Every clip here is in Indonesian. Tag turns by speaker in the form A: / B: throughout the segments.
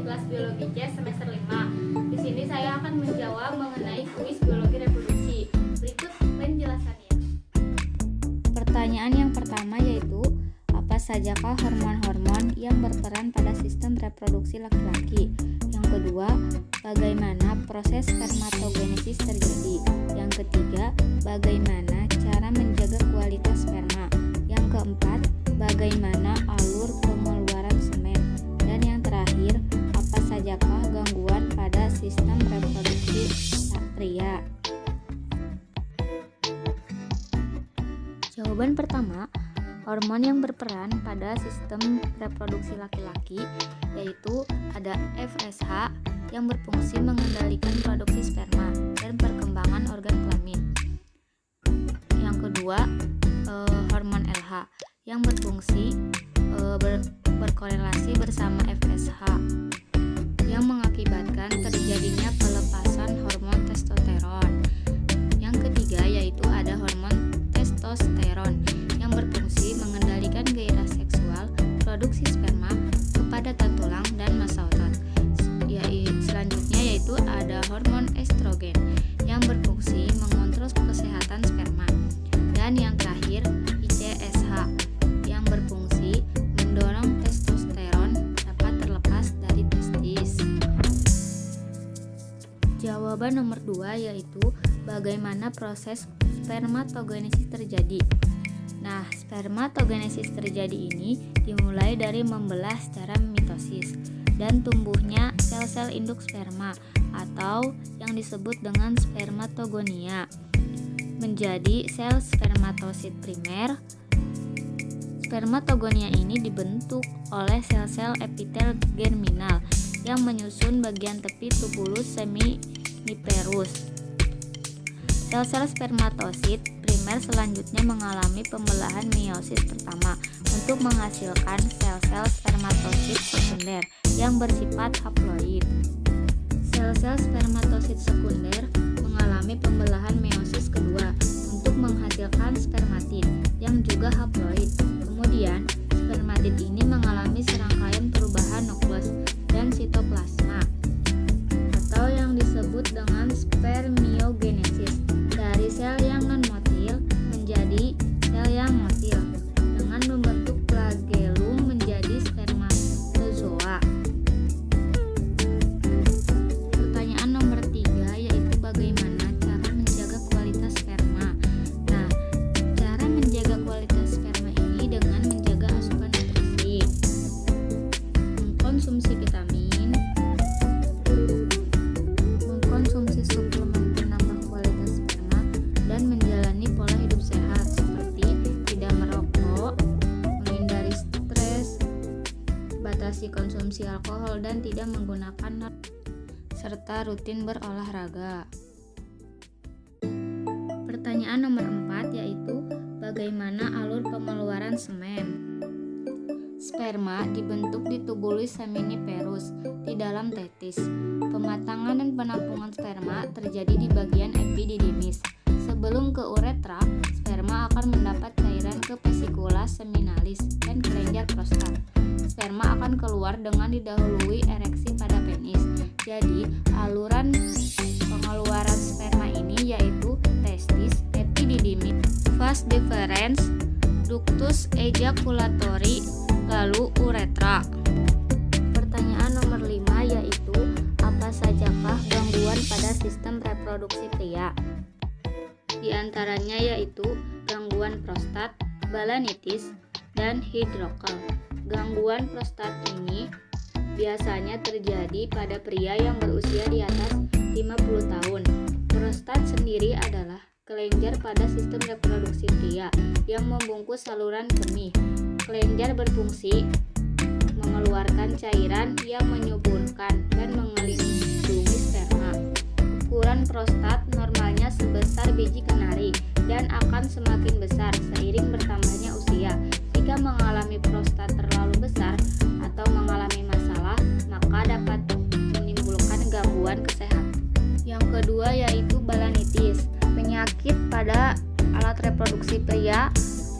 A: kelas biologi C semester 5. Di sini saya akan menjawab mengenai kuis biologi reproduksi. Berikut penjelasannya.
B: Pertanyaan yang pertama yaitu, apa sajakah hormon-hormon yang berperan pada sistem reproduksi laki-laki? Yang kedua, bagaimana proses spermatogenesis terjadi? Yang ketiga, bagaimana cara menjaga kualitas sperma? Yang keempat, bagaimana alur pengeluaran semen? Dan yang terakhir, apa sajakah gangguan pada sistem reproduksi pria? Jawaban pertama, hormon yang berperan pada sistem reproduksi laki-laki yaitu ada FSH yang berfungsi mengendalikan produksi sperma dan perkembangan organ kelamin. Yang kedua, hormon LH yang berfungsi berkorelasi bersama FSH yang mengakibatkan terjadinya pelepasan hormon testosteron. Yang ketiga yaitu ada hormon testosteron yang berfungsi mengendalikan gairah seksual, produksi sperma, kepadatan tulang, dan massa otot. Selanjutnya yaitu ada hormon estrogen yang berfungsi mengontrol kesehatan sperma. Dan yang terakhir ICSH yang berfungsi mendorong testosteron dapat terlepas dari testis. Jawaban nomor 2 yaitu bagaimana proses spermatogenesis terjadi. Nah, spermatogenesis terjadi ini dimulai dari membelah secara mitosis dan tumbuhnya sel-sel induk sperma atau yang disebut dengan spermatogonia menjadi sel spermatosit primer. Spermatogonia ini dibentuk oleh sel-sel epitel germinal yang menyusun bagian tepi tubulus seminiferus. Sel-sel spermatosit primer selanjutnya mengalami pembelahan meiosis pertama untuk menghasilkan sel-sel spermatosit sekunder yang bersifat haploid. Sel-sel spermatosit sekunder mengalami pembelahan meiosis kedua untuk menghasilkan spermatid yang juga haploid. Kemudian, spermatid ini mengalami serangkaian perubahan nukleus dan sitoplasma atau yang disebut dengan spermiogenesis dari sel yang non-motil menjadi sel yang motil dengan membentuk flagellum menjadi spermatozoa. Pertanyaan nomor 3 yaitu bagaimana cara menjaga kualitas sperma. Nah, cara menjaga kualitas sperma ini dengan menjaga asupan nutrisi, mengkonsumsi vitamin, mengkonsumsi suplemen penambah kualitas sperma, dan menjalani pola hidup sehat seperti tidak merokok, menghindari stres, batasi konsumsi alkohol dan tidak menggunakan narkoba, serta rutin berolahraga. Pertanyaan nomor 4 yaitu bagaimana alur pengeluaran semen. Sperma dibentuk di tubulus seminiferus di dalam testis. Pematangan dan penampungan sperma terjadi di bagian epididymis. Sebelum ke uretra, sperma akan mendapat cairan ke vesikula seminalis dan kelenjar prostat. Sperma akan keluar dengan didahului ereksi pada penis. Jadi, aluran pengeluaran sperma ini yaitu testis, epididymis, vas deferens, ductus ejaculatory, lalu uretra. Pertanyaan nomor 5 yaitu apa sajakah gangguan pada sistem reproduksi pria? Di antaranya yaitu gangguan prostat, balanitis, dan hidrokel. Gangguan prostat ini biasanya terjadi pada pria yang berusia di atas 50 tahun. Prostat sendiri adalah kelenjar pada sistem reproduksi pria yang membungkus saluran kemih. Kelenjar berfungsi mengeluarkan cairan yang menyuburkan dan melindungi sperma. Ukuran prostat normalnya sebesar biji kenari dan akan semakin besar seiring bertambahnya usia. Jika mengalami prostat terlalu besar atau mengalami masalah, maka dapat menimbulkan gangguan kesehatan. Yang kedua yaitu balanitis, penyakit pada alat reproduksi pria.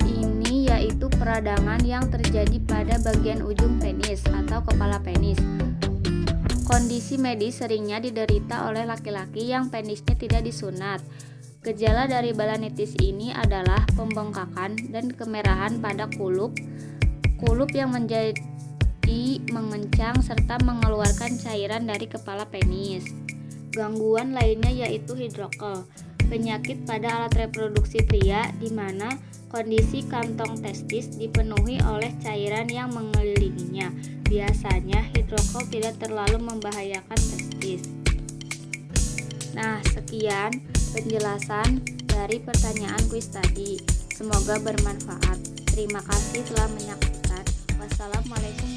B: Ini yaitu peradangan yang terjadi pada bagian ujung penis atau kepala penis. Kondisi medis seringnya diderita oleh laki-laki yang penisnya tidak disunat. Gejala dari balanitis ini adalah pembengkakan dan kemerahan pada kulup yang menjadi mengencang serta mengeluarkan cairan dari kepala penis. Gangguan lainnya yaitu hidrokel, penyakit pada alat reproduksi pria di mana kondisi kantong testis dipenuhi oleh cairan yang mengelilinginya. Biasanya hidrokel tidak terlalu membahayakan testis. Nah, sekian penjelasan dari pertanyaan kuis tadi. Semoga bermanfaat. Terima kasih telah menyaksikan. Wassalamualaikum